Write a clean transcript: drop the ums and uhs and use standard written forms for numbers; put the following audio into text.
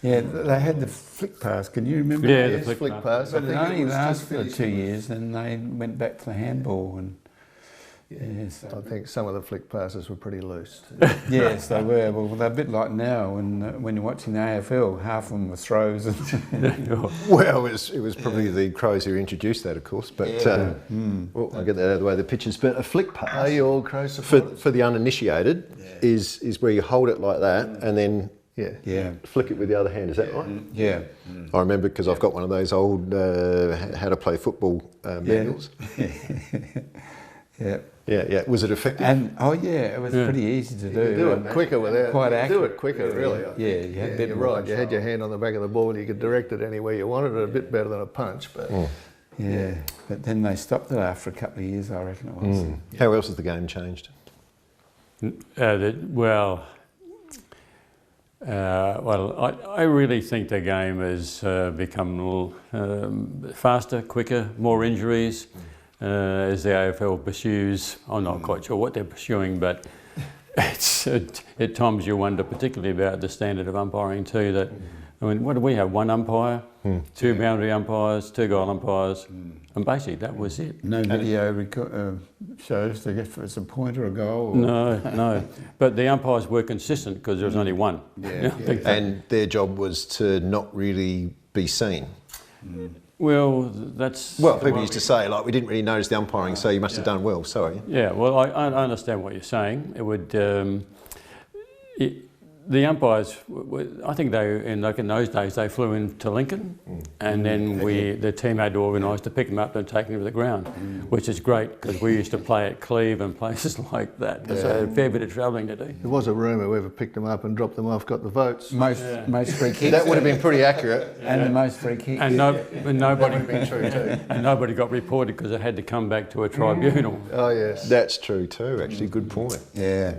Yeah, they had the flick pass. Can you remember? Yeah, that? the flick Flick pass. But it only lasted for 2 years. years, and they went back to the handball. And yes, I think some of the flick passes were pretty loose. yes, they were. Well, they're a bit like now, when you're watching the AFL, half of them were throws. Well, it was probably the Crows who introduced that, of course. But well, I'll get that out of the way. The pitches, but a flick pass. Are you all Crow supporters? For the uninitiated is where you hold it like that and then flick it with the other hand. Is that right? Yeah. I remember because I've got one of those old how to play football manuals. Yeah. Yeah. Was it effective? And it was pretty easy to do. You do it quicker without. Quite Do accurate. it quicker, really. Yeah, you had a bit you're more right. You had your hand on the back of the ball. You could direct it anywhere you wanted it. A bit better than a punch, but. Yeah, but then they stopped it after a couple of years, I reckon it was. How else has the game changed? I really think the game has become a little faster, quicker, more injuries as the AFL pursues. I'm not quite sure what they're pursuing, but it's at times you wonder, particularly about the standard of umpiring too, that, I mean, what do we have? One umpire, two boundary umpires, two goal umpires, and basically that was it. No video shows to get if it's a point or a goal? Or... No. But the umpires were consistent because there was only one. And their job was to not really be seen. Well, that's... Well, people used to say, like, we didn't really notice the umpiring, so you must have done well, sorry. Yeah, well, I understand what you're saying. It would... the umpires, I think in those days, they flew into Lincoln and then the team had to organise to pick them up and take them to the ground, which is great because we used to play at Cleve and places like that. So a fair bit of travelling to do. There was a rumour whoever picked them up and dropped them off got the votes. Most free kicks. That would have been pretty accurate. And the most free kicks. And nobody That would have been true too. and nobody got reported because it had to come back to a tribunal. Oh yes. That's true too, actually. Good point. Yeah.